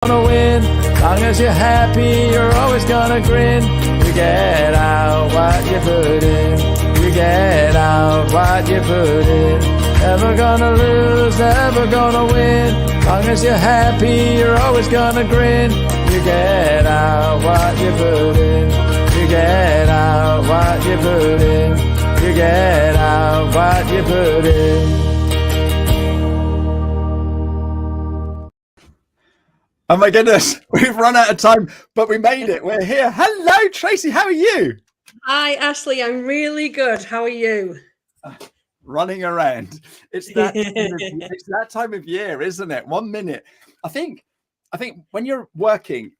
gonna win. Long as you're happy, you're always gonna grin. You get out what you put in. You get out what you put in. Never gonna lose, never gonna win. Long as you're happy, you're always gonna grin. You get out what you put in. You get out what you put in. You get out what you put in. Oh my goodness, we've run out of time, but we made it. We're here. Hello, Tracy. How are you? Hi, Ashley. I'm really good. How are you? Running around. It's that time of year, isn't it? 1 minute. I think when you're working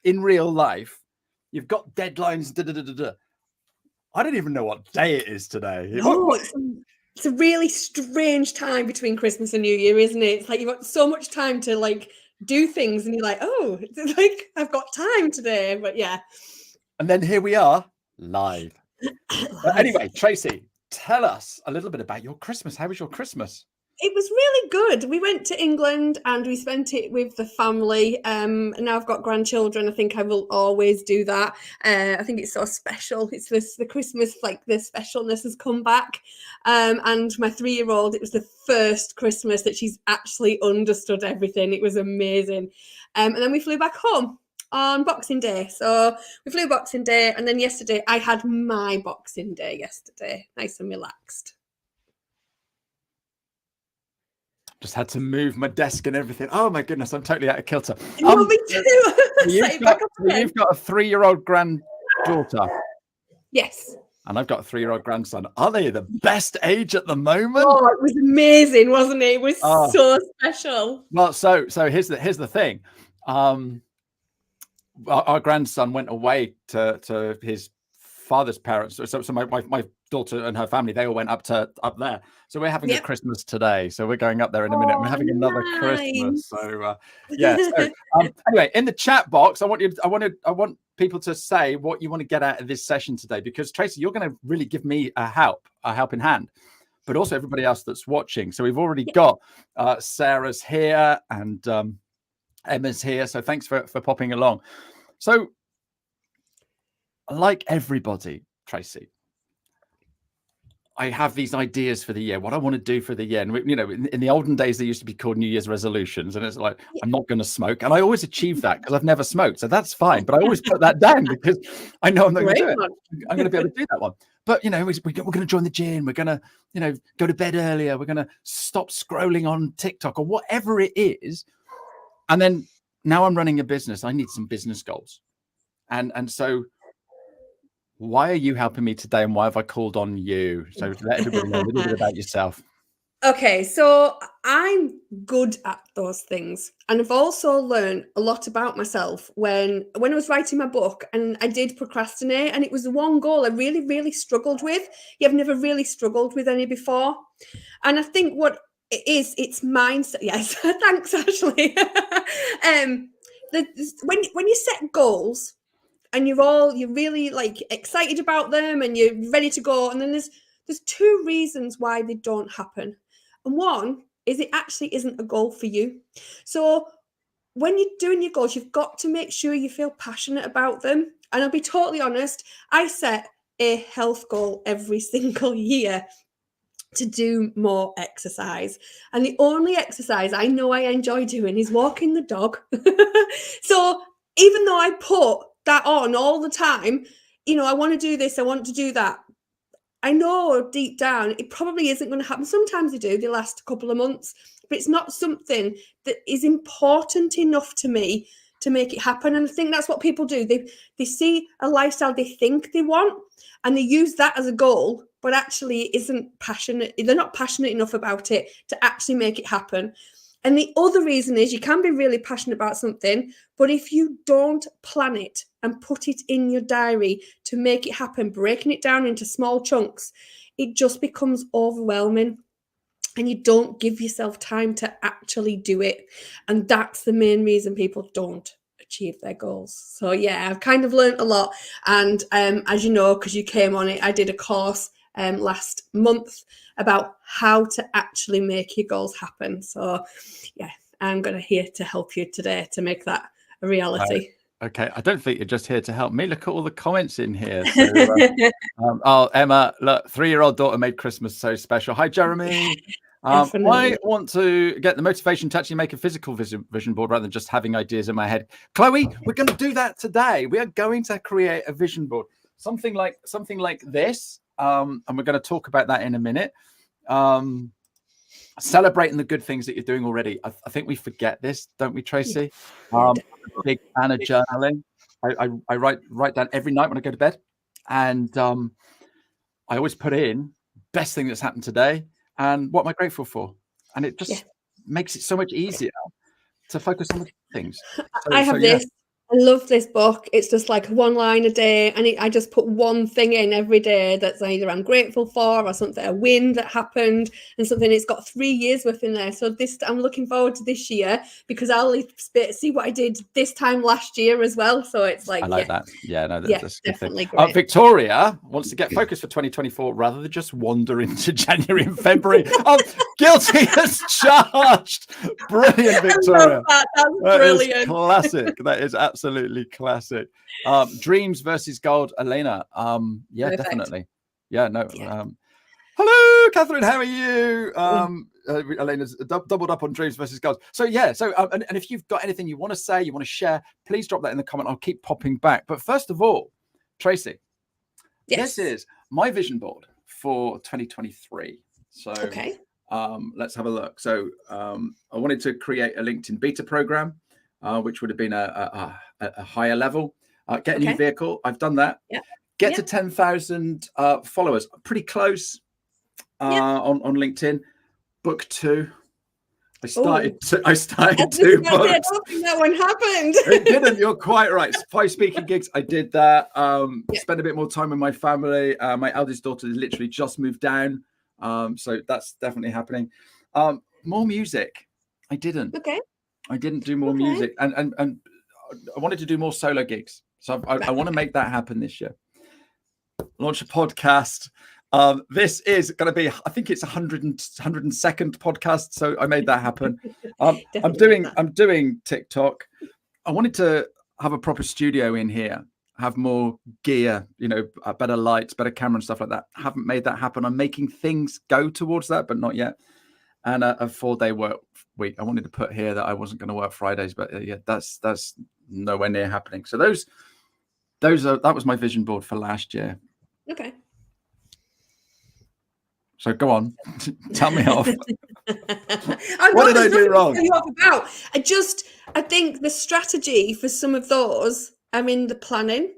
in real life, you've got deadlines. I don't even know what day it is today. No, it's a really strange time between Christmas and New Year, isn't it? It's like you've got so much time to do things, and you're like, oh, it's like I've got time today. But yeah. And then here we are, live. But anyway, Tracy, tell us a little bit about your Christmas. How was your Christmas? It was really good. We went to England and we spent it with the family. Now I've got grandchildren. I think I will always do that. I think it's so special. It's the Christmas, like the specialness has come back. And my 3-year-old, it was the first Christmas that she's actually understood everything. It was amazing. And then we flew back home on Boxing Day. So we flew Boxing Day, and then yesterday I had my Boxing Day yesterday, nice and relaxed. Just had to move my desk and everything. Oh my goodness, I'm totally out of kilter. Me too. You've got a 3-year-old granddaughter. Yes. And I've got a 3-year-old grandson. Are they the best age at the moment? Oh, it was amazing, wasn't it? It was so special. Well, so here's the thing. Our grandson went away to his father's parents. So my daughter and her family, they all went up there. So we're having a Christmas today. So we're going up there in a minute. We're having another Christmas. So yeah. So, anyway, in the chat box, I want people to say what you want to get out of this session today, because Tracy, you're going to really give me a helping hand, but also everybody else that's watching. So we've already got Sarah's here and Emma's here. So thanks for popping along. So like everybody, Tracy, I have these ideas for the year, what I want to do for the year. And, in the olden days, they used to be called New Year's resolutions. And it's like, I'm not going to smoke. And I always achieve that because I've never smoked. So that's fine. But I always put that down because I know I'm not going to do it. I'm going to be able to do that one. But, we're going to join the gym. We're going to, go to bed earlier. We're going to stop scrolling on TikTok or whatever it is. And then now I'm running a business. I need some business goals. And so why are you helping me today, and why have I called on you? So let everybody know a little bit about yourself. Okay, so I'm good at those things. And I've also learned a lot about myself when I was writing my book, and I did procrastinate, and it was the one goal I really, really struggled with. You've never really struggled with any before. And I think what it is, it's mindset. Yes, thanks, Ashley. When you set goals, and you're really excited about them and you're ready to go, and then there's 2 reasons why they don't happen. And one is it actually isn't a goal for you. So when you're doing your goals, you've got to make sure you feel passionate about them. And I'll be totally honest, I set a health goal every single year to do more exercise. And the only exercise I know I enjoy doing is walking the dog. So even though I put that on all the time, I want to do this, I want to do that, I know deep down it probably isn't going to happen. Sometimes they last a couple of months, but it's not something that is important enough to me to make it happen. And I think that's what people do. They see a lifestyle they think they want, and they use that as a goal, but actually it isn't passionate. They're not passionate enough about it to actually make it happen. And the other reason is you can be really passionate about something, but if you don't plan it and put it in your diary to make it happen, breaking it down into small chunks, it just becomes overwhelming and you don't give yourself time to actually do it. And that's the main reason people don't achieve their goals. So yeah, I've kind of learned a lot. And as you know, because you came on it, I did a course last month about how to actually make your goals happen. So yeah, I'm going to here to help you today to make that a reality. Okay, I don't think you're just here to help me. Look at all the comments in here. So, oh, Emma, look, 3-year-old daughter made Christmas so special. Hi, Jeremy. I want to get the motivation to actually make a physical vision board rather than just having ideas in my head. Chloe, we're going to do that today. We are going to create a vision board, something like this, and we're going to talk about that in a minute. Celebrating the good things that you're doing already. I think we forget this, don't we, Tracy? Big fan of journaling. I write down every night when I go to bed, and I always put in best thing that's happened today and what am I grateful for, and it just makes it so much easier to focus on the things. I have this. I love this book. It's just like one line a day, and I just put one thing in every day that's either I'm grateful for or something, a win that happened, and something. It's got 3 years worth in there. So I'm looking forward to this year because I'll see what I did this time last year as well. So it's like, I like that. Yeah, no, that's definitely great. Victoria wants to get focused for 2024 rather than just wander into January and February. Guilty as charged. Brilliant, Victoria. That's brilliant. Is classic. That is absolutely classic. Dreams versus gold, Elena. Yeah, perfect. Definitely. Yeah, no. Yeah. Hello, Catherine. How are you? Elena's doubled up on dreams versus gold. So yeah. So and if you've got anything you want to say, you want to share, please drop that in the comment. I'll keep popping back. But first of all, Tracy, this is my vision board for 2023. So let's have a look. So I wanted to create a LinkedIn beta program, which would have been a higher level. Get a new vehicle. I've done that. Yeah. Get to 10,000 followers. Pretty close on LinkedIn. Book 2. I started 2 books. I don't think that one happened. It didn't. You're quite right. 5 speaking gigs. I did that. Spend a bit more time with my family. My eldest daughter has literally just moved down. So that's definitely happening. More music. I didn't. I didn't do more music. And I wanted to do more solo gigs. So I want to make that happen this year. Launch a podcast. This is going to be, I think it's 102nd podcast. So I made that happen. I'm doing TikTok. I wanted to have a proper studio in here, have more gear, better lights, better camera and stuff like that. Haven't made that happen. I'm making things go towards that, but not yet. And a 4-day work week. I wanted to put here that I wasn't going to work Fridays, but that's nowhere near happening. So that was my vision board for last year. Okay. So go on, tell me off. What did I do wrong? I think the strategy for some of those are in the planning.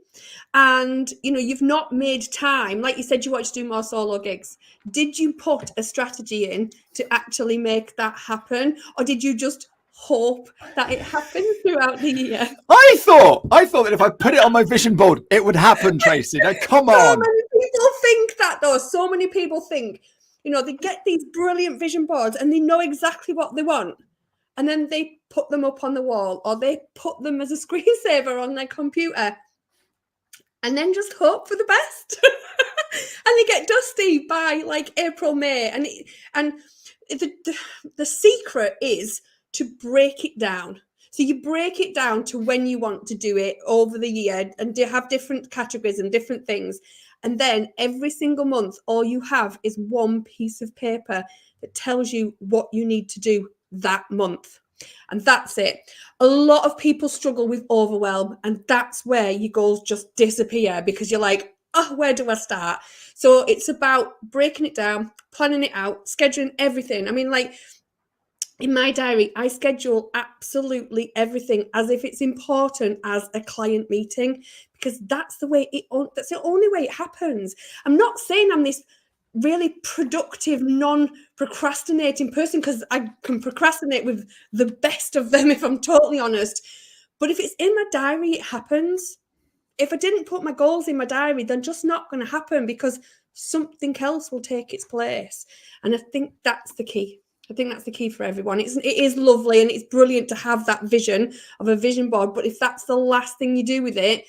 And, you've not made time. Like you said, you want to do more solo gigs. Did you put a strategy in to actually make that happen? Or did you just hope that it happened throughout the year? I thought that if I put it on my vision board, it would happen, Tracy. Now, come on. So many people think that, though. So many people think, they get these brilliant vision boards and they know exactly what they want. And then they put them up on the wall or they put them as a screensaver on their computer. And then just hope for the best. And they get dusty by like April, May. And the secret is to break it down. So you break it down to when you want to do it over the year and have different categories and different things. And then every single month, all you have is one piece of paper that tells you what you need to do that month. And that's it. A lot of people struggle with overwhelm, and that's where your goals just disappear because you're like, oh, where do I start? So it's about breaking it down, planning it out, scheduling everything. I mean, like in my diary, I schedule absolutely everything as if it's important as a client meeting because that's the only way it happens. I'm not saying I'm this really productive, non-procrastinating person because I can procrastinate with the best of them if I'm totally honest. But if it's in my diary, it happens. If I didn't put my goals in my diary, they're just not going to happen because something else will take its place. And I think that's the key. I think that's the key for everyone. It is lovely and it's brilliant to have that vision of a vision board. But if that's the last thing you do with it,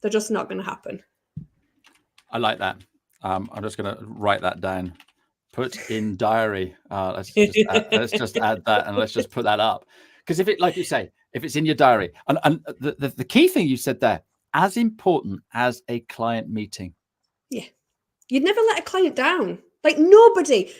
they're just not going to happen. I like that. I'm just going to write that down. Put in diary. Let's just add that and let's just put that up Because if it, like you say, if it's in your diary, and the key thing you said there, as important as a client meeting. Yeah. You'd never let a client down. Like nobody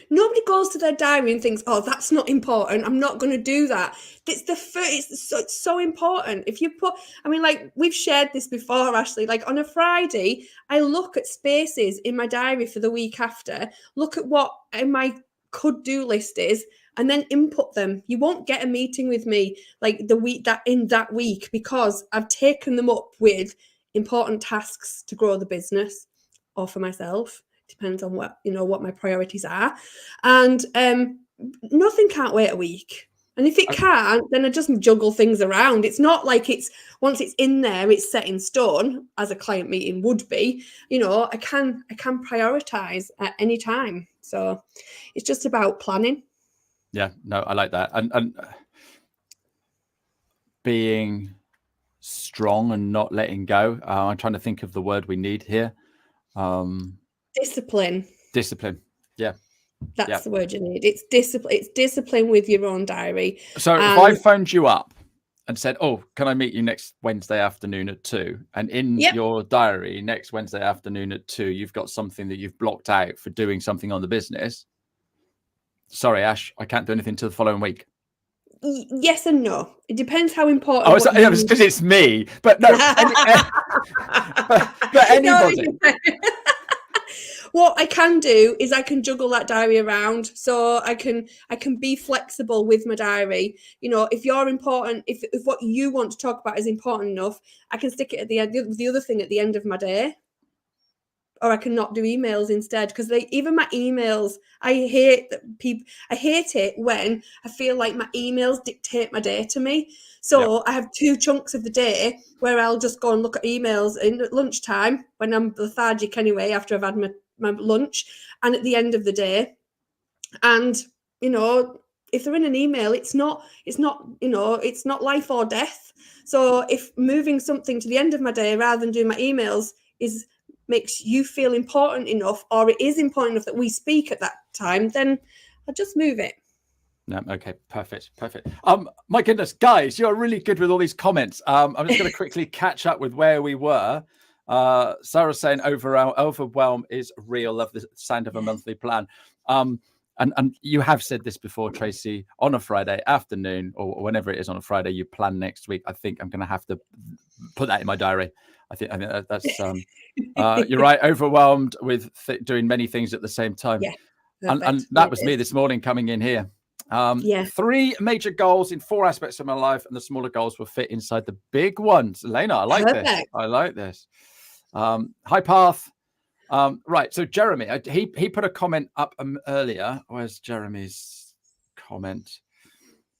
goes to their diary and thinks, oh, that's not important, I'm not going to do that. It's so important. If you put, I mean, like we've shared this before, Ashley, like on a Friday, I look at spaces in my diary for the week after, look at what my could-do list is, and then input them. You won't get a meeting with me like the week that week because I've taken them up with important tasks to grow the business or for myself. Depends on what my priorities are. And nothing can't wait a week. And if it can't, then I just juggle things around. It's not like once it's in there, it's set in stone, as a client meeting would be. I can prioritize at any time. So it's just about planning. Yeah, no, I like that. And being strong and not letting go. I'm trying to think of the word we need here. Discipline. Yeah. That's the word you need. It's discipline. It's discipline with your own diary. So if I phoned you up and said, oh, can I meet you next Wednesday afternoon at 2? And in your diary next Wednesday afternoon at 2, you've got something that you've blocked out for doing something on the business. Sorry, Ash, I can't do anything till the following week. Yes and no. It depends how important. Oh, it's because it's me. But no, but anybody. No, what I can do is I can juggle that diary around, so I can be flexible with my diary. If you're important, if what you want to talk about is important enough, I can stick it at the end. The other thing at the end of my day, or I can not do emails instead, because even my emails, I hate it when I feel like my emails dictate my day to me. So I have 2 chunks of the day where I'll just go and look at emails at lunchtime when I'm lethargic anyway, after I've had my lunch, and at the end of the day. And if they're in an email, it's not life or death. So if moving something to the end of my day rather than doing my emails makes you feel important enough, or it is important enough that we speak at that time, then I'll just move it. No, okay, perfect. My goodness, guys, you're really good with all these comments. I'm just going to quickly catch up with where we were. Sarah's saying overwhelm is real. Love the sound of a monthly plan. And you have said this before, Tracy, on a Friday afternoon or whenever it is on a Friday, you plan next week. I think I'm going to have to put that in my diary. I think that's you're right. Overwhelmed with doing many things at the same time. Yeah, and that was me this morning coming in here. 3 major goals in 4 aspects of my life, and the smaller goals will fit inside the big ones. Elena, I like this. I like this. High path. Right. So Jeremy, he put a comment up earlier. Where's Jeremy's comment?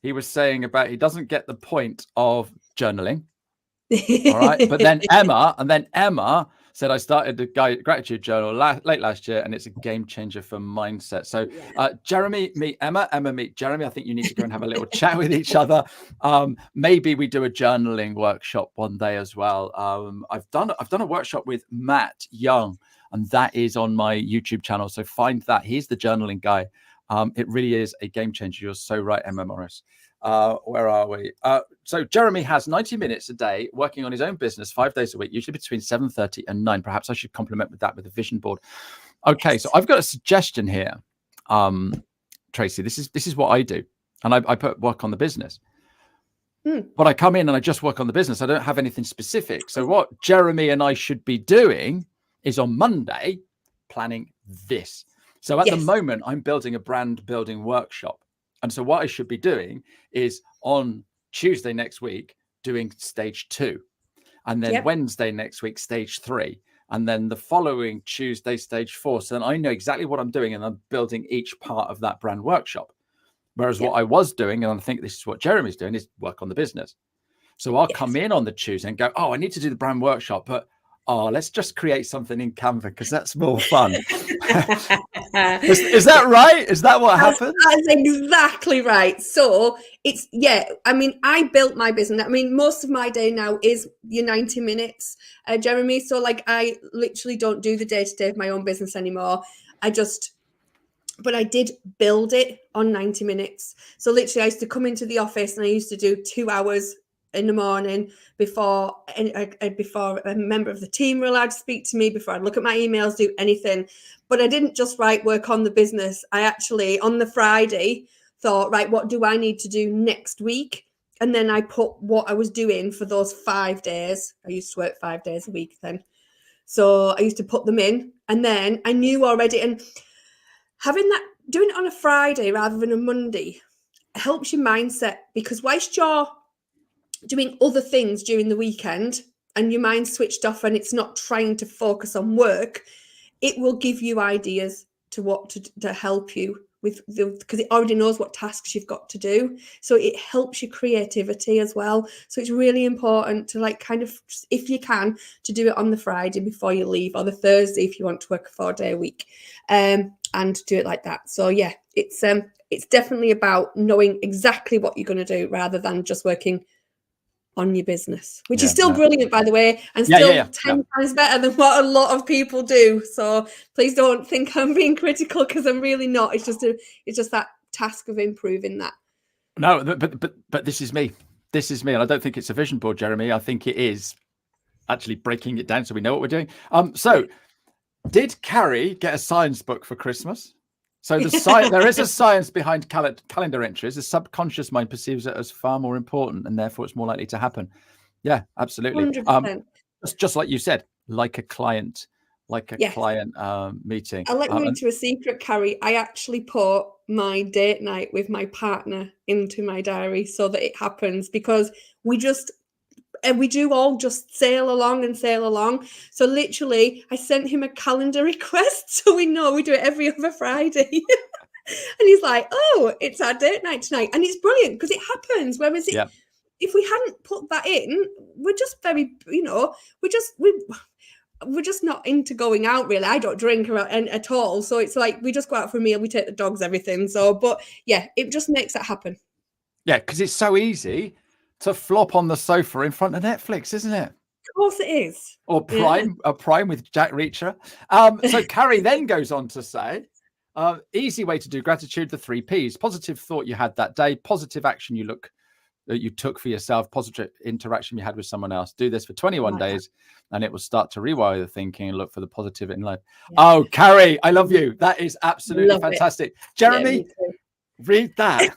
He was saying about he doesn't get the point of journaling. All right. But then Emma said, I started the gratitude journal late last year, and it's a game changer for mindset. So Jeremy, meet Emma. Emma, meet Jeremy. I think you need to go and have a little chat with each other. Maybe we do a journaling workshop one day as well. I've done a workshop with Matt Young, and that is on my YouTube channel. So find that. He's the journaling guy. It really is a game changer. You're so right, Emma Morris. Where are we? So Jeremy has 90 minutes a day working on his own business 5 days a week, usually between 7:30 and 9. Perhaps I should complement with that with a vision board. Okay, so I've got a suggestion here. Tracy, this is what I do. And I put work on the business. But I come in and I just work on the business. I don't have anything specific. So what Jeremy and I should be doing is on Monday planning this. So at the moment, I'm building a brand building workshop. And so what I should be doing is on Tuesday next week, doing stage 2. And then Wednesday next week, stage 3. And then the following Tuesday, stage 4. So then I know exactly what I'm doing, and I'm building each part of that brand workshop. Whereas what I was doing, and I think this is what Jeremy's doing, is work on the business. So I'll come in on the Tuesday and go, oh, I need to do the brand workshop, but let's just create something in Canva because that's more fun. Is that right? Is that what happened? That's exactly right. So it's, I mean, I built my business. I mean, most of my day now is your 90 minutes, Jeremy. So like, I literally don't do the day-to-day of my own business anymore. I just but I did build it on 90 minutes. So literally I used to come into the office and I used to do 2 hours in the morning before a member of the team were allowed to speak to me, before I'd look at my emails, do anything. But I didn't just work on the business. I actually, on the Friday, thought, right, what do I need to do next week? And then I put what I was doing for those 5 days. I used to work 5 days a week then. So I used to put them in, and then I knew already. And having that, doing it on a Friday rather than a Monday, helps your mindset, because whilst you're doing other things during the weekend and your mind's switched off and it's not trying to focus on work, it will give you ideas to what to help you with, because it already knows what tasks you've got to do. So it helps your creativity as well. So it's really important to kind of, if you can, to do it on the Friday before you leave, or the Thursday if you want to work a 4-day week, and do it like that. So yeah, it's definitely about knowing exactly what you're going to do rather than just working on your business, which is still brilliant, by the way, and still 10 times better than what a lot of people do. So please don't think I'm being critical, because I'm really not. It's just that task of improving that. No, but this is me. This is me, and I don't think it's a vision board, Jeremy. I think it is actually breaking it down so we know what we're doing. So did Carrie get a science book for Christmas? So there is a science behind calendar entries. The subconscious mind perceives it as far more important, and therefore it's more likely to happen. Yeah, absolutely. 100%. Just like you said, like a client meeting. I'll let you into a secret, Carrie. I actually put my date night with my partner into my diary so that it happens, because we do all just sail along. So literally, I sent him a calendar request so we know we do it every other Friday. And he's like, oh, it's our date night tonight. And it's brilliant because it happens. Whereas if we hadn't put that in, we're just very, we're just not into going out, really. I don't drink at all. So it's like we just go out for a meal, we take the dogs, everything. So, but yeah, it just makes it happen. Yeah, because it's so easy to flop on the sofa in front of Netflix, isn't it? Of course it is. Or Prime with Jack Reacher. So Carrie then goes on to say, easy way to do gratitude, the 3 Ps. Positive thought you had that day, positive action you took for yourself, positive interaction you had with someone else. Do this for 21 days and it will start to rewire the thinking and look for the positive in life. Yeah. Oh, Carrie, I love you. That is absolutely fantastic. Jeremy, read that.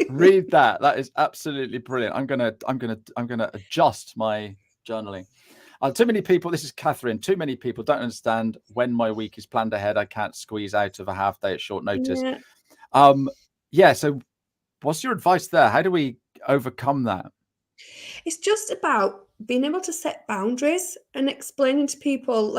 Read that. That is absolutely brilliant. I'm gonna adjust my journaling. Too many people, this is Catherine, too many people don't understand when my week is planned ahead. I can't squeeze out of a half day at short notice. So what's your advice there? How do we overcome that? It's just about being able to set boundaries and explaining to people.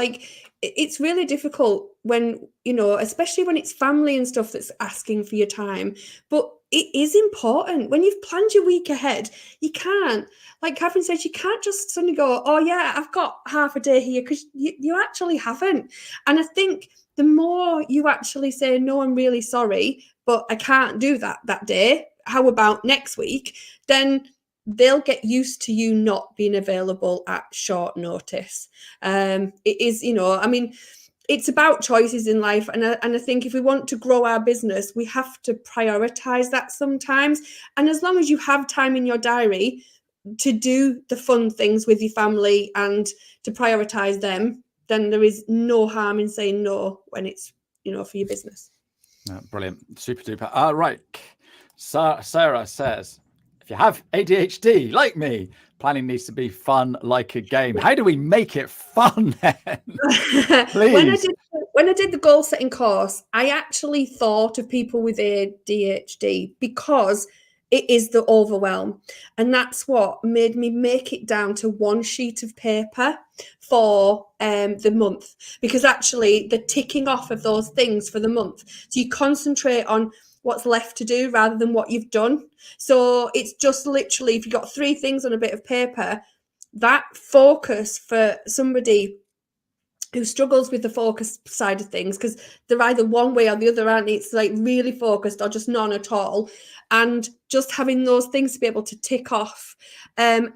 It's really difficult when, especially when it's family and stuff that's asking for your time, but it is important. When you've planned your week ahead, you can't, like Catherine said, you can't just suddenly go, oh yeah, I've got half a day here, because you actually haven't. And I think the more you actually say, no, I'm really sorry, but I can't do that day, how about next week, then they'll get used to you not being available at short notice. It is, it's about choices in life. And I think if we want to grow our business, we have to prioritize that sometimes. And as long as you have time in your diary to do the fun things with your family and to prioritize them, then there is no harm in saying no when it's, for your business. Brilliant. Super duper. Right. Sarah says, if you have ADHD like me, planning needs to be fun like a game. How do we make it fun then? Please. When I did the goal setting course, I actually thought of people with ADHD because it is the overwhelm. And that's what made me make it down to 1 sheet of paper for the month, because actually the ticking off of those things for the month. So you concentrate on what's left to do rather than what you've done. So it's just literally, if you've got 3 things on a bit of paper, that focus for somebody who struggles with the focus side of things, because they're either one way or the other, aren't they? It's like really focused or just none at all. And just having those things to be able to tick off. And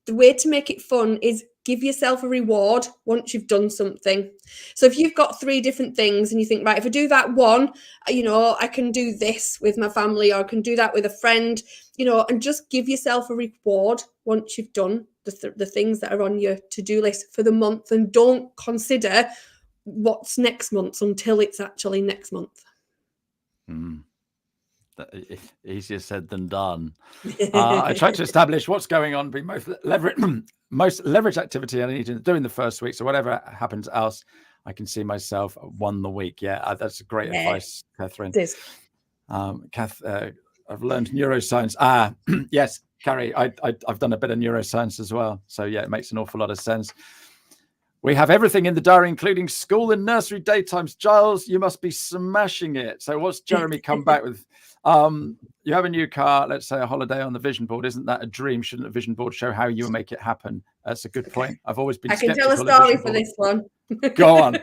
the way to make it fun is give yourself a reward once you've done something. So if you've got 3 different things and you think, right, if I do that one, I can do this with my family, or I can do that with a friend, and just give yourself a reward once you've done the things that are on your to-do list for the month, and don't consider what's next month until it's actually next month. Easier said than done. I try to establish what's going on, be most leverage activity I need to do in the first week. So whatever happens else, I can see myself won the week. Yeah, that's great advice, Catherine. It is. I've learned neuroscience. Yes, Carrie, I've done a bit of neuroscience as well. So yeah, it makes an awful lot of sense. We have everything in the diary, including school and nursery daytimes. Giles, you must be smashing it. So what's Jeremy come back with? You have a new car, let's say a holiday on the vision board. Isn't that a dream? Shouldn't a vision board show how you make it happen? That's a good point. I've always been skeptical. I can tell a story for this one. Go on.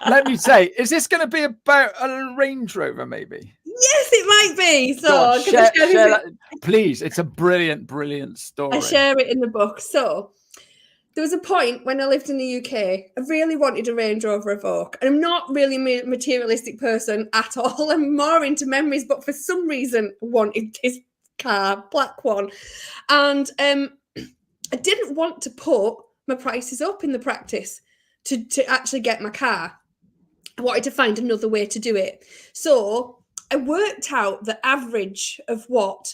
Let me say, is this going to be about a Range Rover maybe? Yes, it might be. So share that, please. It's a brilliant, brilliant story. I share it in the book. So there was a point when I lived in the UK, I really wanted a Range Rover Evoque. And I'm not really a materialistic person at all. I'm more into memories, but for some reason I wanted this car, black one. And I didn't want to put my prices up in the practice to actually get my car. I wanted to find another way to do it. So I worked out the average of what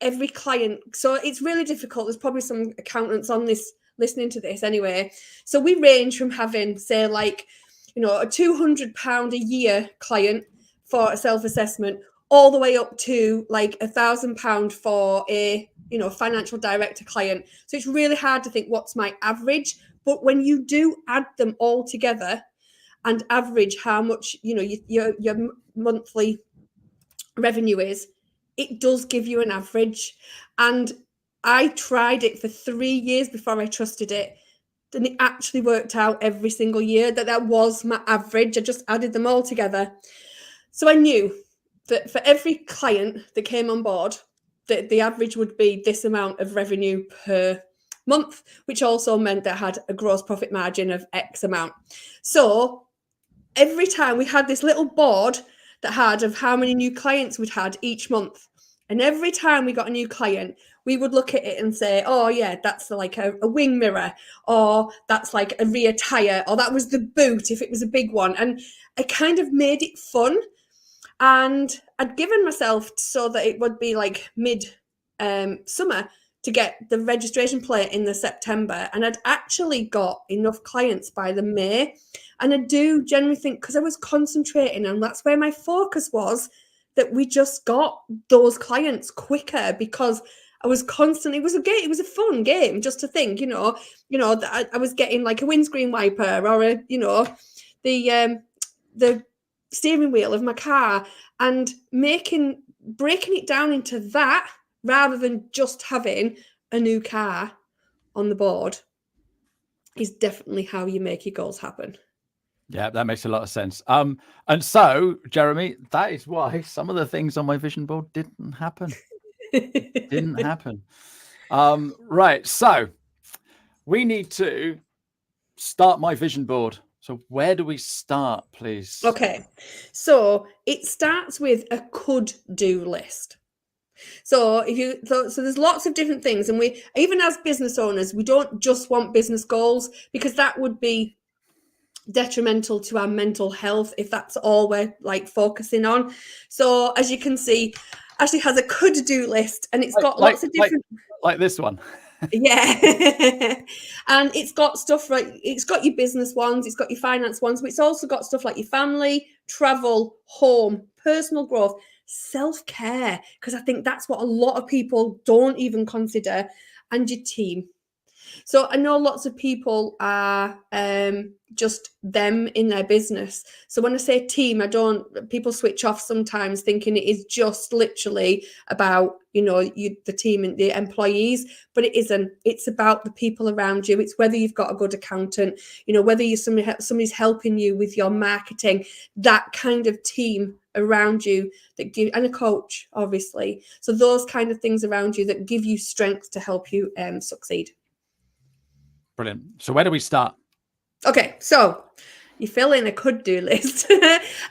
every client, so it's really difficult. There's probably some accountants on this listening to this anyway. So we range from having, say, like, a £200 a year client for a self-assessment, all the way up to like £1,000 for a financial director client. So it's really hard to think what's my average. But when you do add them all together and average how much your monthly revenue is, it does give you an average. And I tried it for 3 years before I trusted it. And it actually worked out every single year that was my average. I just added them all together. So I knew that for every client that came on board, that the average would be this amount of revenue per month, which also meant that I had a gross profit margin of X amount. So every time we had this little board that had of how many new clients we'd had each month. And every time we got a new client, we would look at it and say, oh yeah, that's like a wing mirror, or that's like a rear tire, or that was the boot if it was a big one. And I kind of made it fun. And I'd given myself so that it would be like mid-summer to get the registration plate in the September. And I'd actually got enough clients by the May. And I do generally think, because I was concentrating, and that's where my focus was, that we just got those clients quicker, because I was constantly, it was a fun game just to think, that I was getting like a windscreen wiper, or the steering wheel of my car, and breaking it down into that, rather than just having a new car on the board, is definitely how you make your goals happen. Yeah, that makes a lot of sense. And so, Jeremy, that is why some of the things on my vision board didn't happen. Right. So we need to start my vision board. So where do we start, please? Okay. So it starts with a could-do list. So so there's lots of different things. And we, even as business owners, we don't just want business goals, because that would be detrimental to our mental health if that's all we're like focusing on. So as you can see, Ashley has a could-do list, and it's got lots of different, like this one. Yeah. And it's got stuff like, it's got your business ones, it's got your finance ones, but it's also got stuff like your family, travel, home, personal growth, self-care, because I think that's what a lot of people don't even consider, and your team. So I know lots of people are just them in their business. So when I say team, people switch off sometimes thinking it is just literally about, the team and the employees, but it isn't. It's about the people around you. It's whether you've got a good accountant, whether somebody's helping you with your marketing, that kind of team around you and a coach, obviously. So those kind of things around you that give you strength to help you succeed. Brilliant. So where do we start? Okay, so you fill in a could-do list.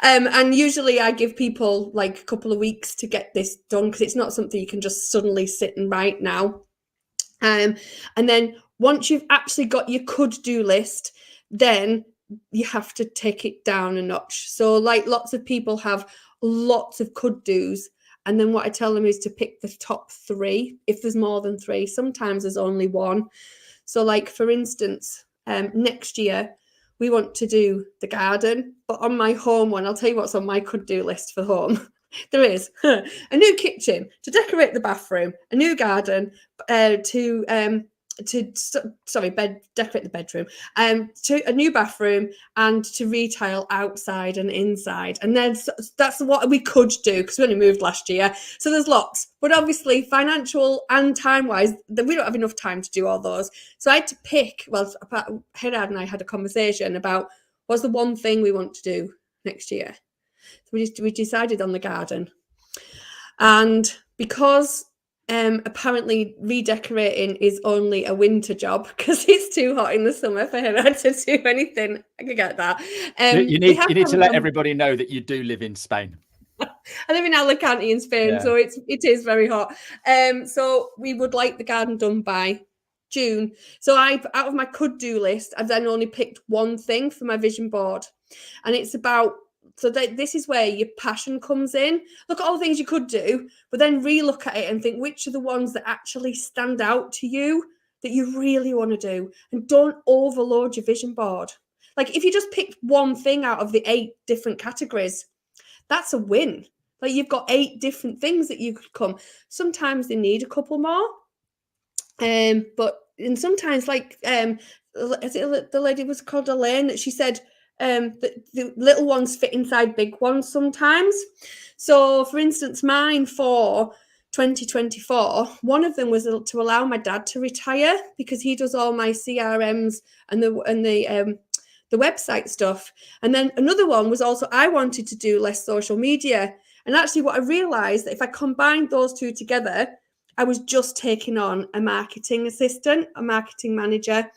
And usually I give people like a couple of weeks to get this done because it's not something you can just suddenly sit and write now. And then once you've actually got your could-do list, then you have to take it down a notch. So like lots of people have lots of could-dos. And then what I tell them is to pick the top 3. If there's more than 3, sometimes there's only 1. So like, for instance, next year, we want to do the garden, but on my home one, I'll tell you what's on my could-do list for home. There is a new kitchen to decorate the bathroom, a new garden decorate the bedroom, to a new bathroom, and to retile outside and inside. And then that's what we could do because we only moved last year. So there's lots, but obviously financial and time-wise, we don't have enough time to do all those. So I had to pick. Well, Gerard and I had a conversation about what's the one thing we want to do next year. So we decided on the garden, and because apparently redecorating is only a winter job because it's too hot in the summer for her to do anything. I could get that. You need to let everybody know that you do live in Spain. I live in Alicante in Spain, so it is very hot. So we would like the garden done by June. So out of my could-do list, I've then only picked one thing for my vision board, and it's about. So this is where your passion comes in. Look at all the things you could do, but then relook at it and think which are the ones that actually stand out to you that you really want to do. And don't overload your vision board. Like if you just picked one thing out of the 8 different categories, that's a win. Like you've got 8 different things that you could come. Sometimes they need a couple more. And sometimes like the lady was called Elaine, that she said, the little ones fit inside big ones sometimes. So, for instance, mine for 2024, one of them was to allow my dad to retire because he does all my CRMs and the website stuff. And then another one was also I wanted to do less social media. And actually, what I realized that if I combined those 2 together, I was just taking on a marketing assistant, a marketing manager.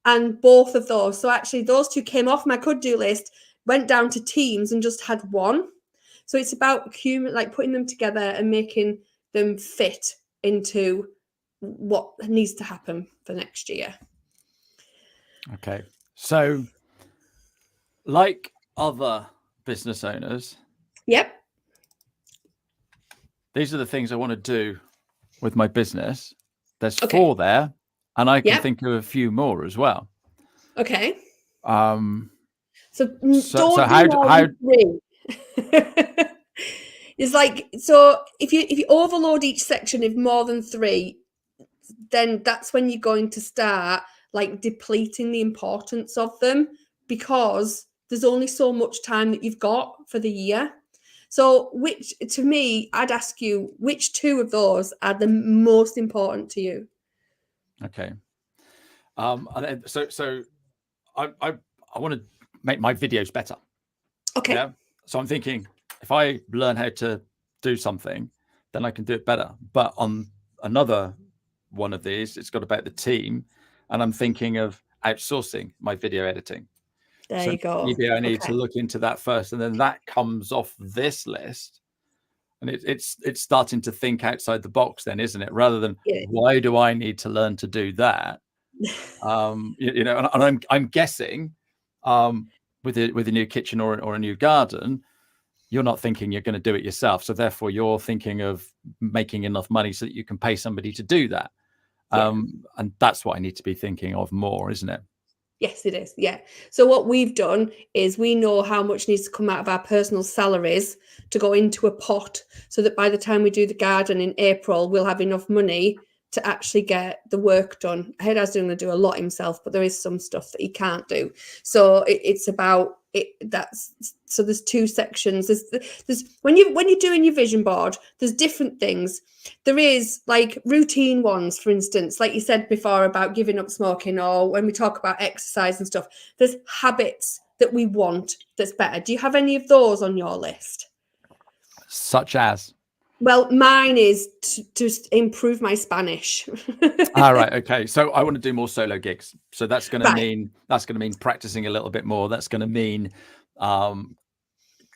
And both of those, so actually those 2 came off my could-do list, went down to teams and just had one. So it's about putting them together and making them fit into what needs to happen for next year. Okay. So like other business owners, yep, these are the things I want to do with my business. There's 4 there. And I can think of a few more as well. Okay. So how 3. It's like, so if you overload each section of more than 3, then that's when you're going to start like depleting the importance of them because there's only so much time that you've got for the year. So to me, I'd ask you, which 2 of those are the most important to you? Okay. So I want to make my videos better. Okay. Yeah. So I'm thinking if I learn how to do something, then I can do it better. But on another one of these, it's got about the team, and I'm thinking of outsourcing my video editing. There you go. Maybe I need to look into that first, and then that comes off this list. And it's starting to think outside the box then, isn't it? Rather than why do I need to learn to do that? And I'm guessing with a new kitchen or a new garden, you're not thinking you're going to do it yourself. So therefore you're thinking of making enough money so that you can pay somebody to do that. And that's what I need to be thinking of more, isn't it? Yes, it is. Yeah. So what we've done is we know how much needs to come out of our personal salaries to go into a pot so that by the time we do the garden in April, we'll have enough money to actually get the work done. Hedar's going to do a lot himself, but there is some stuff that he can't do. So it's about it. So there's 2 sections. There's when you're doing your vision board, there's different things. There is like routine ones, for instance, like you said before about giving up smoking, or when we talk about exercise and stuff, there's habits that we want that's better. Do you have any of those on your list? Such as? Well, mine is to just improve my Spanish. All right. Okay. So I want to do more solo gigs. So that's going to Right. mean practicing a little bit more. That's going to mean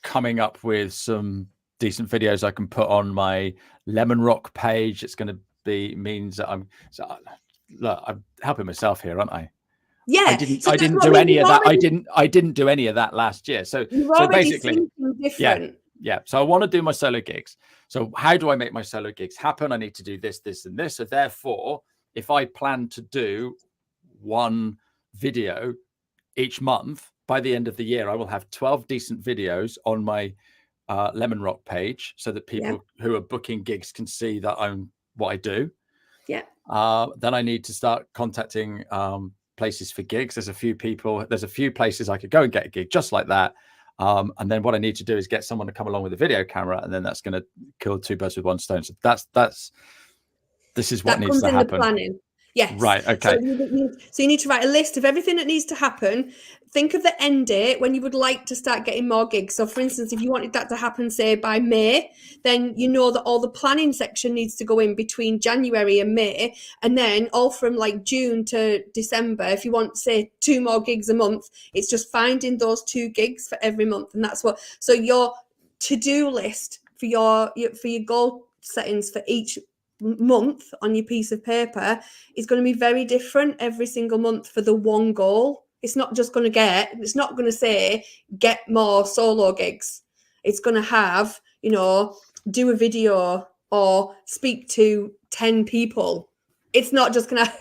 coming up with some decent videos I can put on my Lemon Rock page. It's going to means that look, I'm helping myself here, aren't I? Yeah. I So that's didn't what I do mean. any of that. I didn't do any of that last year. So You're already basically, thinking different. yeah. So I want to do my solo gigs. So how do I make my solo gigs happen? I need to do this, this, and this. So therefore, if I plan to do one video each month, by the end of the year, I will have 12 decent videos on my Lemon Rock page, so that people who are booking gigs can see that I'm what I do. Yeah. Then I need to start contacting places for gigs. There's a few places I could go and get a gig just like that. And then what I need to do is get someone to come along with a video camera, and then that's going to kill two birds with one stone. So this is what needs to happen. That comes in the planning. Yes. Right. Okay. So you need to write a list of everything that needs to happen. Think of the end date when you would like to start getting more gigs. So, for instance, if you wanted that to happen, say, by May, then you know that all the planning section needs to go in between January and May. And then all from like June to December, if you want, say, 2 more gigs a month, it's just finding those 2 gigs for every month. And that's so your to-do list for your goal settings for each month on your piece of paper is going to be very different every single month for the one goal. It's not going to say get more solo gigs. It's going to have, do a video or speak to 10 people. It's not just going to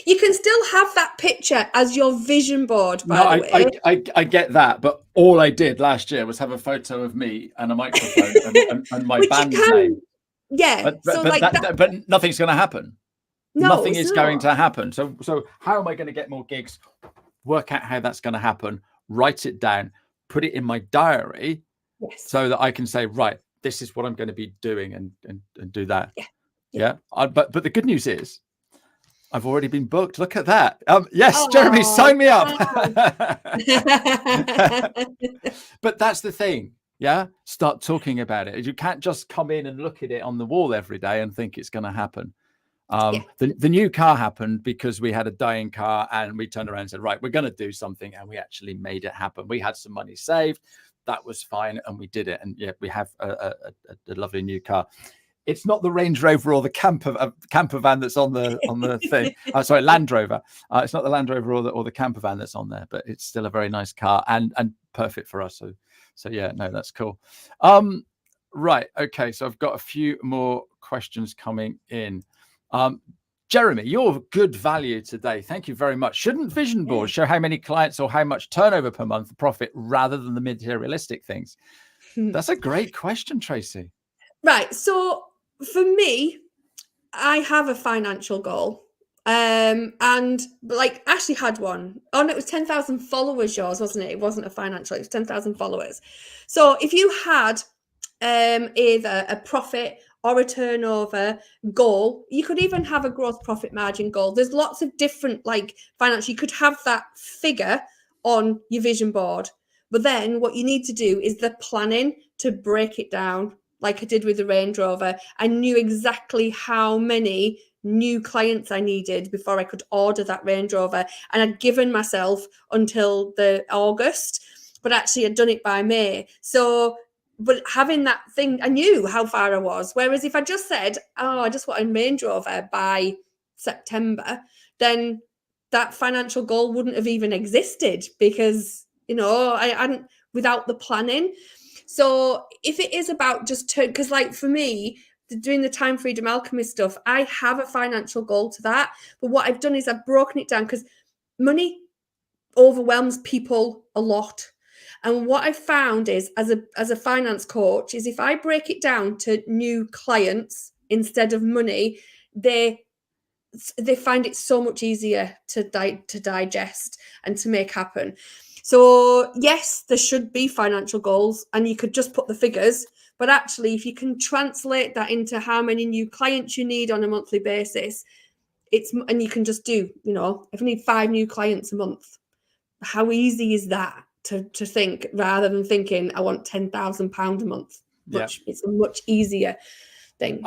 you can still have that picture as your vision board, by the way. I get that, but all I did last year was have a photo of me and a microphone and my band's name. Yeah. But nothing's going to happen. No, nothing is going to happen. So how am I going to get more gigs? Work out how that's going to happen. Write it down. Put it in my diary, so that I can say, right, this is what I'm going to be doing, and do that. Yeah. But the good news is, I've already been booked. Look at that. Yes, Jeremy, sign me up. But that's the thing. Yeah. Start talking about it. You can't just come in and look at it on the wall every day and think it's going to happen. The new car happened because we had a dying car, and we turned around and said, right, we're going to do something. And we actually made it happen. We had some money saved. That was fine. And we did it. And yeah, we have a lovely new car. It's not the Range Rover or the camper van that's on the thing. Sorry, Land Rover. It's not the Land Rover or the camper van that's on there, but it's still a very nice car and perfect for us. So yeah, no, that's cool. Right. Okay. So I've got a few more questions coming in. Jeremy, you're good value today. Thank you very much. Shouldn't vision boards show how many clients or how much turnover per month profit rather than the materialistic things? That's a great question, Tracy. Right. So for me, I have a financial goal. And like Ashley had one. Oh no, it was 10,000 followers, yours, wasn't it? It wasn't a financial, it was 10,000 followers. So if you had either a profit or a turnover goal, you could even have a gross profit margin goal. There's lots of different financial, you could have that figure on your vision board. But then what you need to do is the planning to break it down, like I did with the Range Rover. I knew exactly how many new clients I needed before I could order that Range Rover. And I'd given myself until the August, but actually I'd done it by May. So, but having that thing, I knew how far I was. Whereas if I just said, oh, I just want a Range Rover by September, then that financial goal wouldn't have even existed because, I hadn't, without the planning. So if it is about just because for me, doing the Time Freedom Alchemist stuff, I have a financial goal to that. But what I've done is I've broken it down because money overwhelms people a lot. And what I've found is as a finance coach is if I break it down to new clients instead of money, they find it so much easier to digest and to make happen. So yes, there should be financial goals and you could just put the figures, but actually if you can translate that into how many new clients you need on a monthly basis, and you can just do, if I need 5 new clients a month, how easy is that to think rather than thinking I want £10,000 a month? it's a much easier thing.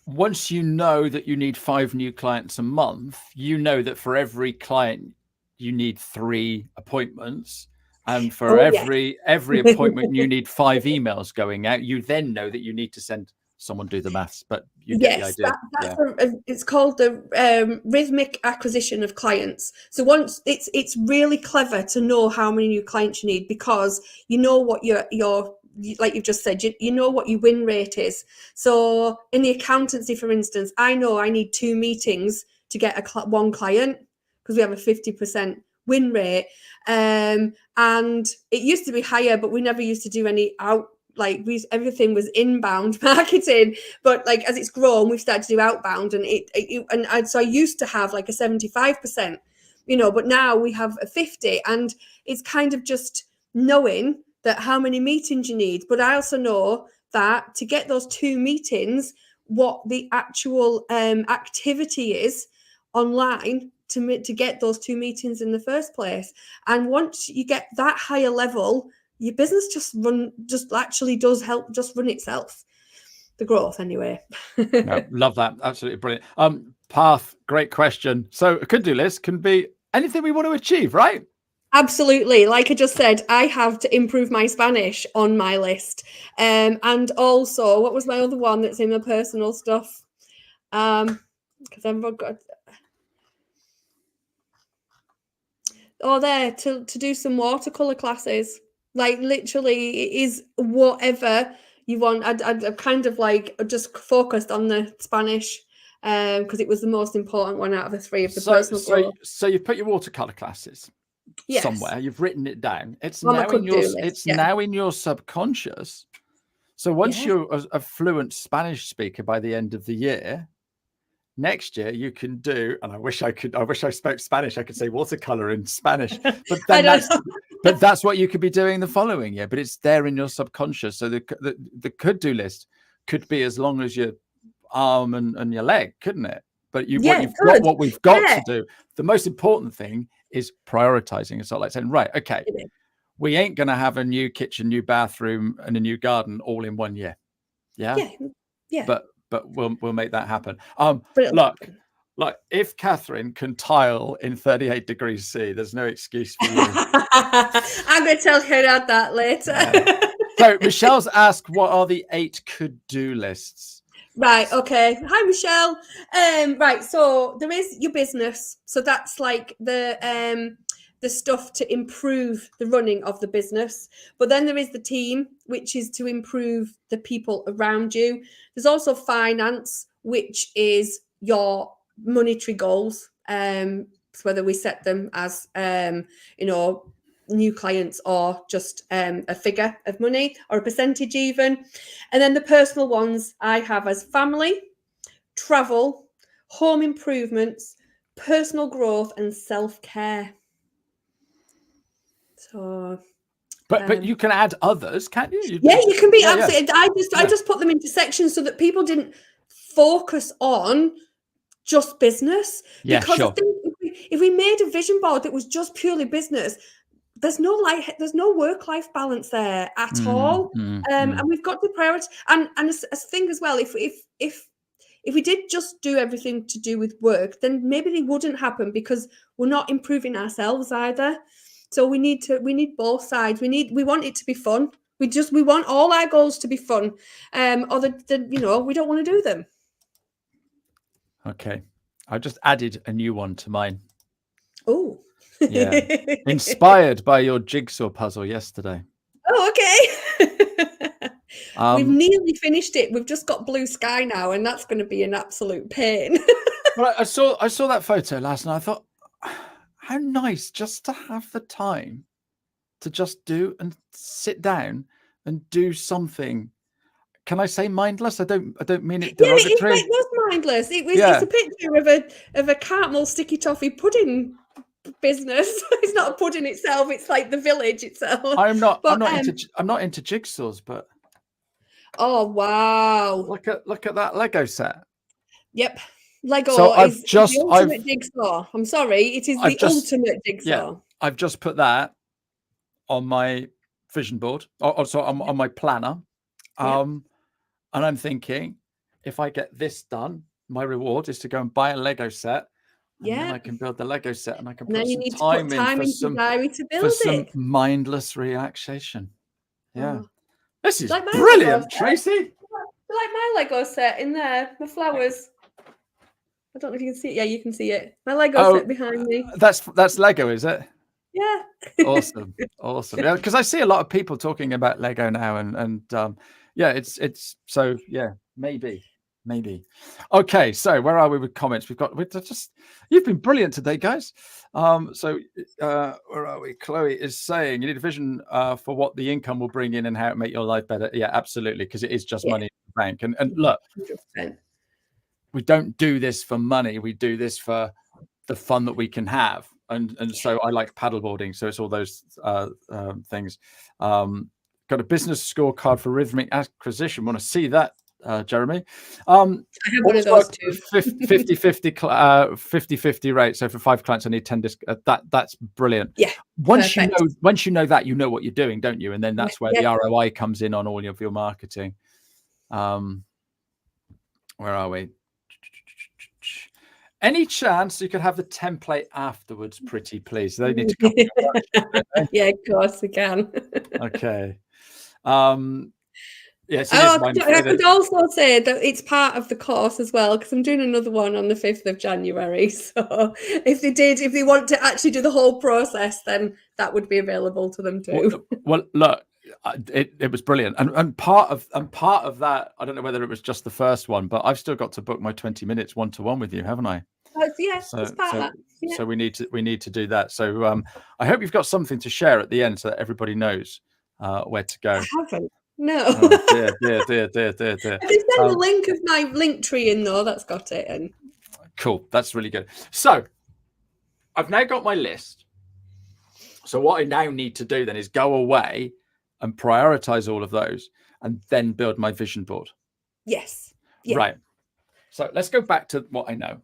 Once you know that you need 5 new clients a month, you know that for every client you need 3 appointments, and for every appointment you need 5 emails going out. You then know that you need to send someone, do the maths, but you get the idea. It's called the rhythmic acquisition of clients. So once it's really clever to know how many new clients you need, because you know what your like you've just said, you know what your win rate is. So in the accountancy, for instance, I know I need 2 meetings to get one client, because we have a 50% win rate. And it used to be higher, but we never used to do any everything was inbound marketing. But like as it's grown, we've started to do outbound, and so I used to have like a 75%, but now we have a 50, and it's kind of just knowing that how many meetings you need. But I also know that to get those 2 meetings, what the actual activity is online to get those 2 meetings in the first place. And once you get that higher level, your business just actually does help just run itself. The growth, anyway. No, love that. Absolutely brilliant. Path, great question. So a could-do list can be anything we want to achieve, right? Absolutely. Like I just said, I have to improve my Spanish on my list. And also, what was my other one that's in my personal stuff? Because I've got to do some watercolor classes. Like literally, it is whatever you want. I've kind of like just focused on the Spanish because it was the most important one out of the 3 of the personal growth. So you put your watercolor classes somewhere. You've written it down. It's on now in your now in your subconscious. So once you're a fluent Spanish speaker by the end of the year, next year you can do, and I wish I spoke Spanish. I could say watercolor in Spanish, but then that's what you could be doing the following year. But it's there in your subconscious. So the could-do list could be as long as your arm and your leg, couldn't it? But what we've got to do. The most important thing is prioritizing. It's not like saying, right, okay, we ain't going to have a new kitchen, new bathroom, and a new garden all in 1 year. Yeah. But we'll make that happen. Look, if Catherine can tile in 38 degrees C, there's no excuse for you. I'm going to tell her that later. So Michelle's asked, what are the 8 could-do lists? Right. Okay. Hi, Michelle. Right. So there is your business. So that's like the stuff to improve the running of the business. But then there is the team, which is to improve the people around you. There's also finance, which is your monetary goals. Whether we set them as, new clients or just a figure of money or a percentage even. And then the personal ones I have as family, travel, home improvements, personal growth, and self-care. So but you can add others, can't you? You can be absolutely. I just put them into sections so that people didn't focus on just business. Because I think if we made a vision board that was just purely business, there's no work-life balance there at all. And we've got to prioritize. And a thing as well, if we did just do everything to do with work, then maybe they wouldn't happen, because we're not improving ourselves either. So we need both sides. We want it to be fun. We want all our goals to be fun. Other than, we don't want to do them. Okay. I just added a new one to mine. Oh. Yeah. Inspired by your jigsaw puzzle yesterday. Oh, okay. We've nearly finished it. We've just got blue sky now, and that's going to be an absolute pain. Well, I saw that photo last night. I thought, how nice just to have the time to just do and sit down and do something. Can I say mindless? I don't mean it derogatory. It was mindless. It's a picture of a caramel sticky toffee pudding business. It's not a pudding itself, it's like the village itself. I'm not into jigsaws, but oh wow, look at that Lego set. Yep. Lego is the ultimate jigsaw. I'm sorry, it is the ultimate jigsaw. I've just put that on my vision board, also on my planner. And I'm thinking, if I get this done, my reward is to go and buy a Lego set. And then I can build the Lego set, and I can And then put you some need to put time in time for into your some diary to build it. mindless relaxation. Yeah. Oh. This is Like my brilliant, Lego set. Tracy. Like my Lego set in there, the flowers. I don't know if you can see it. Yeah, you can see it. My Lego set behind me. That's Lego, is it? Yeah. Awesome. Yeah, because I see a lot of people talking about Lego now, and yeah, it's so yeah, maybe. Okay, so where are we with comments? You've been brilliant today, guys. So where are we? Chloe is saying you need a vision for what the income will bring in and how it make your life better. Yeah, absolutely, because it is just money in the bank. And look, 100%. we don't do this for money. We do this for the fun that we can have. And so I like paddleboarding. So it's all those things. Got a business scorecard for rhythmic acquisition. Want to see that, Jeremy? I have one of those too. 50-50 rate. So for 5 clients, I need 10 that's brilliant. Yeah. Once you know that, you know what you're doing, don't you? And then that's where the Yeah. ROI comes in on all of your marketing. Where are we? Any chance you could have the template afterwards, pretty please? They need to come. Yeah, of course we can. Okay. Yes, I could also say that it's part of the course as well, because I'm doing another one on the 5th of January. So if they want to actually do the whole process, then that would be available to them too. Well, look, it was brilliant, and part of that, I don't know whether it was just the first one, but I've still got to book my 20 minutes one-to-one with you, haven't I? Yes, so we need to do that. So I hope you've got something to share at the end so that everybody knows where to go. I haven't. No. Oh, dear. I did send the link of my link tree in though. That's got it in. Cool. That's really good. So I've now got my list. So what I now need to do then is go away and prioritize all of those and then build my vision board. Yes. Yeah. Right. So let's go back to what I know.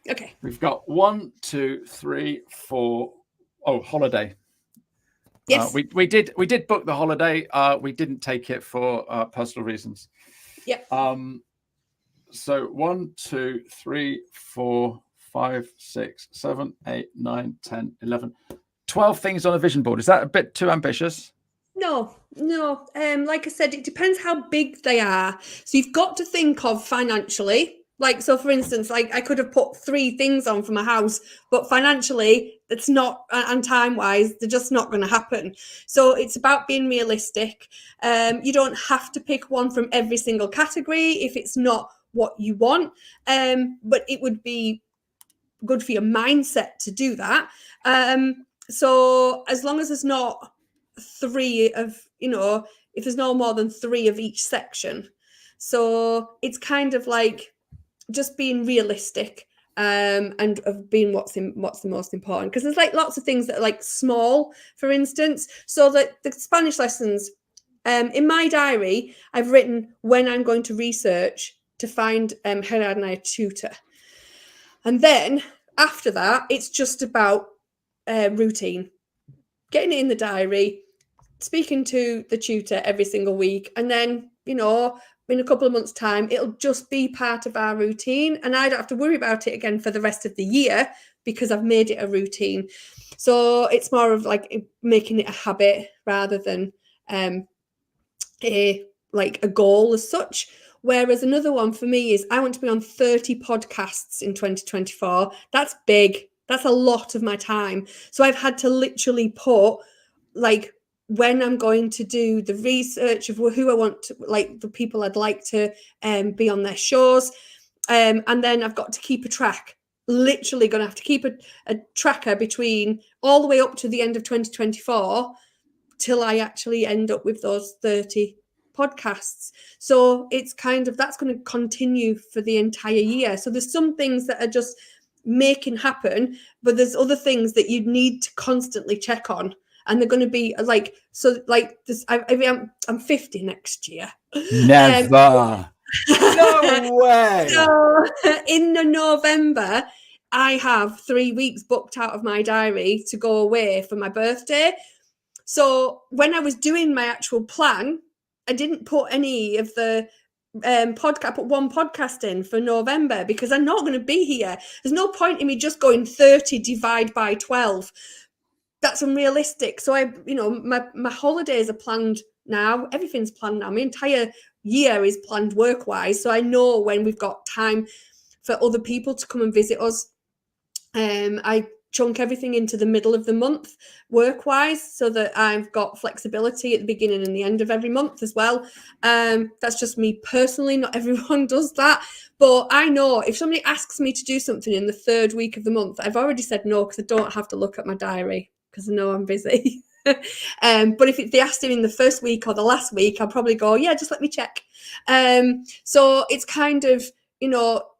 Okay. We've got 1, 2, 3, 4. Oh, holiday. Yes. We did book the holiday. We didn't take it for personal reasons. Yeah. So 1, 2, 3, 4, 5, 6, 7, 8, 9, 10, 11, 12 things on a vision board. Is that a bit too ambitious? No. Like I said, it depends how big they are. So you've got to think of financially. Like, so for instance, like I could have put 3 things on for my house, but financially it's not, and time wise, they're just not going to happen. So it's about being realistic. You don't have to pick one from every single category if it's not what you want. But it would be good for your mindset to do that. So as long as there's not 3 of, if there's no more than 3 of each section. So it's kind of like just being realistic and of being what's the most important, because there's like lots of things that are like small, for instance. So that the Spanish lessons, in my diary, I've written when I'm going to research to find Gerard and I a tutor. And then after that, it's just about routine, getting it in the diary, speaking to the tutor every single week, and then, in a couple of months' time, it'll just be part of our routine, and I don't have to worry about it again for the rest of the year because I've made it a routine. So it's more of like making it a habit rather than a goal as such. Whereas another one for me is I want to be on 30 podcasts in 2024. That's big. That's a lot of my time. So I've had to literally put like when I'm going to do the research of who I want to, like the people I'd like to be on their shows. And then I've got to keep a track, literally going to have to keep a tracker between all the way up to the end of 2024 till I actually end up with those 30 podcasts. So it's kind of, that's going to continue for the entire year. So there's some things that are just making happen, but there's other things that you need to constantly check on. And they're going to be like, so like this, I'm 50 next year. Never. No way. So in November, I have 3 weeks booked out of my diary to go away for my birthday. So when I was doing my actual plan, I didn't put any of the podcast. I put one podcast in for November because I'm not going to be here. There's no point in me just going 30 divide by 12. That's unrealistic. So my holidays are planned now. Everything's planned now. My entire year is planned work-wise. So I know when we've got time for other people to come and visit us. I chunk everything into the middle of the month work-wise so that I've got flexibility at the beginning and the end of every month as well. That's just me personally. Not everyone does that. But I know if somebody asks me to do something in the third week of the month, I've already said no because I don't have to look at my diary because I know I'm busy. But if they asked him in the first week or the last week, I'll probably go, yeah, just let me check. So it's kind of,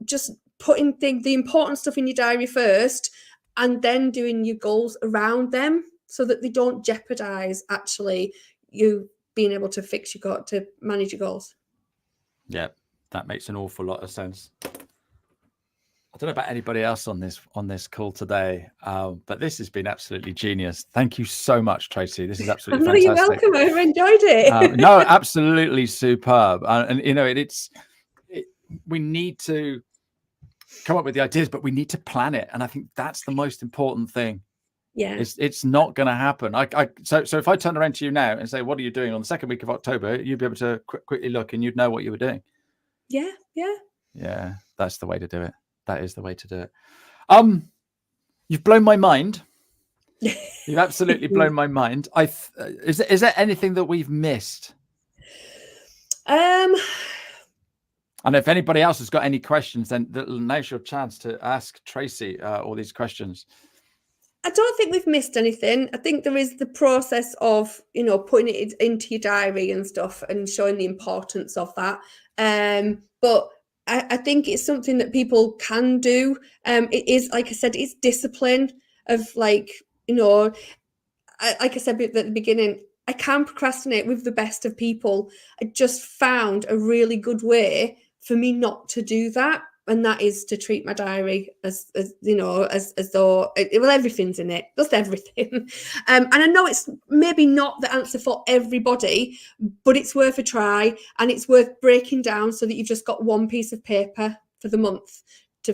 just putting the important stuff in your diary first and then doing your goals around them so that they don't jeopardize actually you being able to to manage your goals. Yeah, that makes an awful lot of sense. I don't know about anybody else on this call today, but this has been absolutely genius. Thank you so much, Tracy. This is absolutely fantastic. You're welcome. I enjoyed it. No, absolutely superb. And we need to come up with the ideas, but we need to plan it. And I think that's the most important thing. Yeah, it's not going to happen. So if I turn around to you now and say, "What are you doing on the second week of October?" You'd be able to quickly look, and you'd know what you were doing. Yeah. That's the way to do it. That is the way to do it. You've blown my mind. You've absolutely blown my mind. Is there anything that we've missed? And if anybody else has got any questions, then now's your chance to ask Tracy all these questions. I don't think we've missed anything. I think there is the process of, putting it into your diary and stuff and showing the importance of that. But I think it's something that people can do. It is, like I said, it's discipline of like I said at the beginning, I can procrastinate with the best of people. I just found a really good way for me not to do that. And that is to treat my diary as though everything's in it, just everything. And I know it's maybe not the answer for everybody, but it's worth a try and it's worth breaking down so that you've just got one piece of paper for the month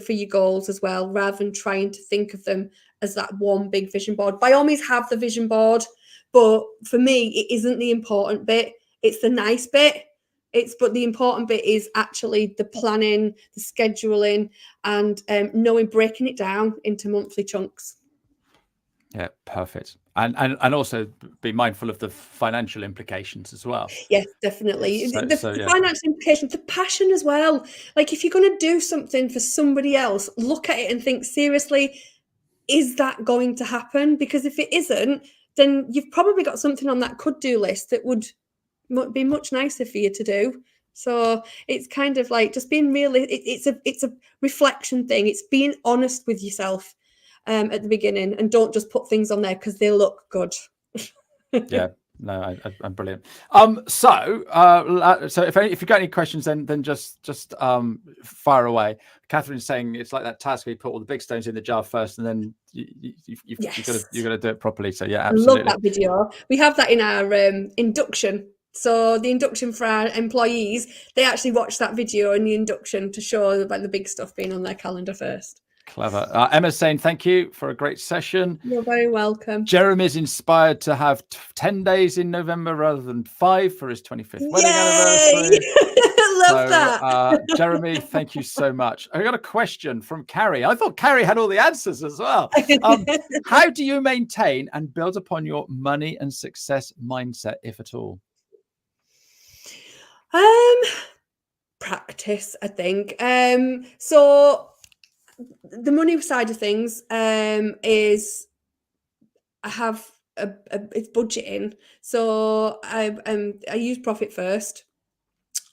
for your goals as well, rather than trying to think of them as that one big vision board. By all means, have the vision board, but for me, it isn't the important bit. It's the nice bit. But the important bit is actually the planning, the scheduling, and breaking it down into monthly chunks. Yeah, perfect. And also be mindful of the financial implications as well. Yes, definitely. The financial implications, the passion as well. Like if you're going to do something for somebody else, look at it and think, seriously, is that going to happen? Because if it isn't, then you've probably got something on that could-do list that would be much nicer for you to do. So it's kind of like just being real. It's a reflection thing. It's being honest with yourself at the beginning, and don't just put things on there because they look good. Yeah, no, I'm brilliant. So if you've got any questions, then just fire away. Catherine's saying it's like that task where you put all the big stones in the jar first, and then you've got to do it properly. So yeah, absolutely. I love that video. We have that in our induction. So the induction for our employees, they actually watch that video in the induction to show about the big stuff being on their calendar first. Clever. Emma's saying thank you for a great session. You're very welcome. Jeremy's inspired to have 10 days in November rather than 5 for his 25th wedding anniversary. I love that. Jeremy, thank you so much. I got a question from Carrie. I thought Carrie had all the answers as well. How do you maintain and build upon your money and success mindset, if at all? Practice, I think. So the money side of things is I have it's budgeting. So I use profit first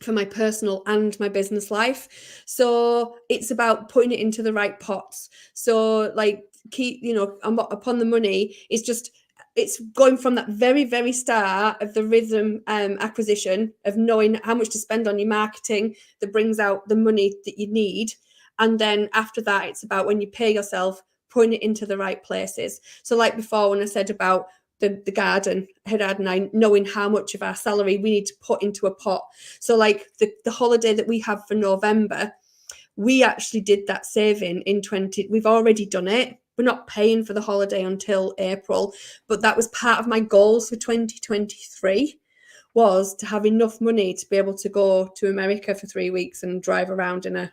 for my personal and my business life. So it's about putting it into the right pots. So like upon the money is just, it's going from that very, very start of the rhythm acquisition of knowing how much to spend on your marketing that brings out the money that you need. And then after that, it's about when you pay yourself, putting it into the right places. So like before, when I said about the garden, Herard and I, knowing how much of our salary we need to put into a pot. So like the holiday that we have for November, we actually did that saving in we've already done it. We're not paying for the holiday until April, but that was part of my goals for 2023, was to have enough money to be able to go to America for 3 weeks and drive around in a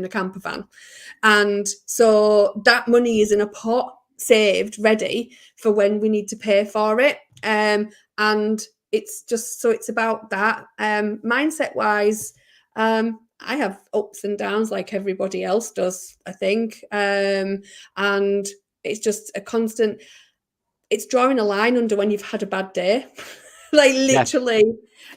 camper van. And so that money is in a pot, saved, ready for when we need to pay for it. And it's just, so it's about that. Mindset wise, I have ups and downs like everybody else does, I think. And it's just a constant, it's drawing a line under when you've had a bad day. Like literally,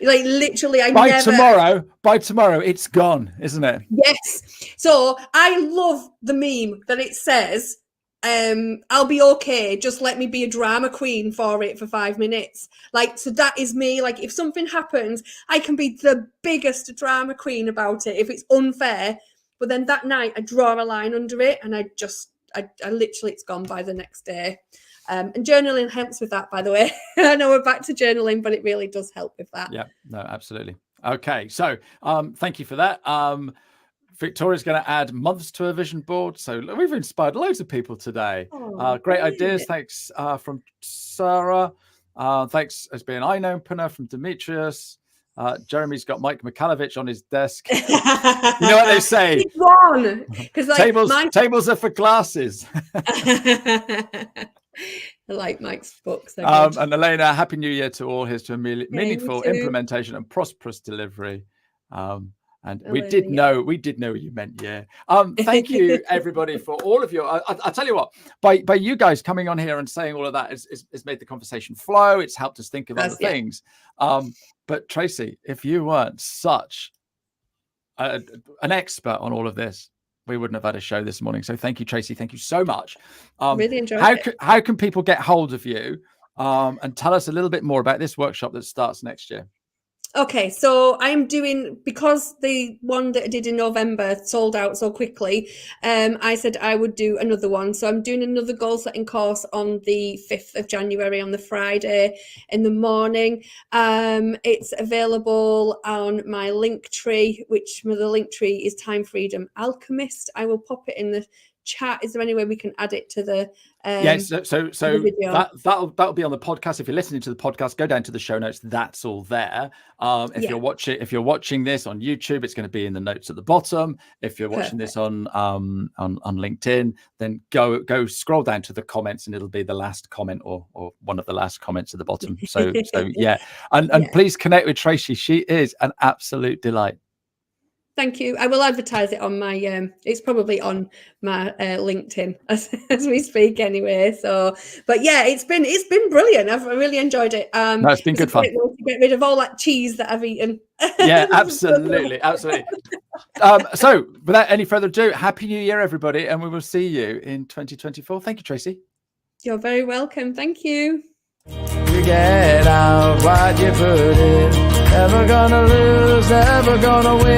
by tomorrow, it's gone, isn't it? Yes. So I love the meme that it says, I'll be okay, just let me be a drama queen for it for 5 minutes. Like, so that is me. Like, if something happens, I can be the biggest drama queen about it if it's unfair. But then that night I draw a line under it, and I literally, it's gone by the next day. And journaling helps with that, by the way. I know we're back to journaling, but it really does help with that. Yeah, no, absolutely. Okay, so thank you for that. Victoria's going to add months to her vision board. So we've inspired loads of people today. Great ideas. Thanks from Sarah. Thanks as being I know opener from Demetrius. Jeremy's got Mike Mikalovich on his desk. You know what they say? One, because like tables are for glasses. I like Mike's books. And Elena, happy New Year to all. Here's to a meaningful implementation and prosperous delivery. And we did know you meant thank you everybody for all of your I tell you what, by you guys coming on here and saying all of that has made the conversation flow. It's helped us think of other things. But Tracy, if you weren't such an expert on all of this, we wouldn't have had a show this morning. So thank you, Tracy. Thank you so much. Really enjoyed it. How can people get hold of you and tell us a little bit more about this workshop that starts next year? Okay, so I'm doing, because the one that I did in November sold out so quickly, I said I would do another one. So I'm doing another goal setting course on the 5th of January on the Friday in the morning. It's available on my Linktree, which the Linktree is Time Freedom Alchemist. I will pop it in the chat. Is there any way we can add it to the yes, so that'll be on the podcast. If you're listening to the podcast, go down to the show notes. That's all there. If you're watching this on YouTube, it's going to be in the notes at the bottom. If you're watching this on LinkedIn, then go scroll down to the comments, and it'll be the last comment or one of the last comments at the bottom. So yeah, and please connect with Tracy. She is an absolute delight. Thank you. I will advertise it on my it's probably on my LinkedIn as we speak anyway. So, but yeah, it's been brilliant. I've really enjoyed it. No, it's been good fun to get rid of all that cheese that I've eaten. Yeah, absolutely. So without any further ado, happy New Year, everybody, and we will see you in 2024. Thank you, Tracy. You're very welcome. Thank you. You get out what you put in. Never gonna lose, never gonna win.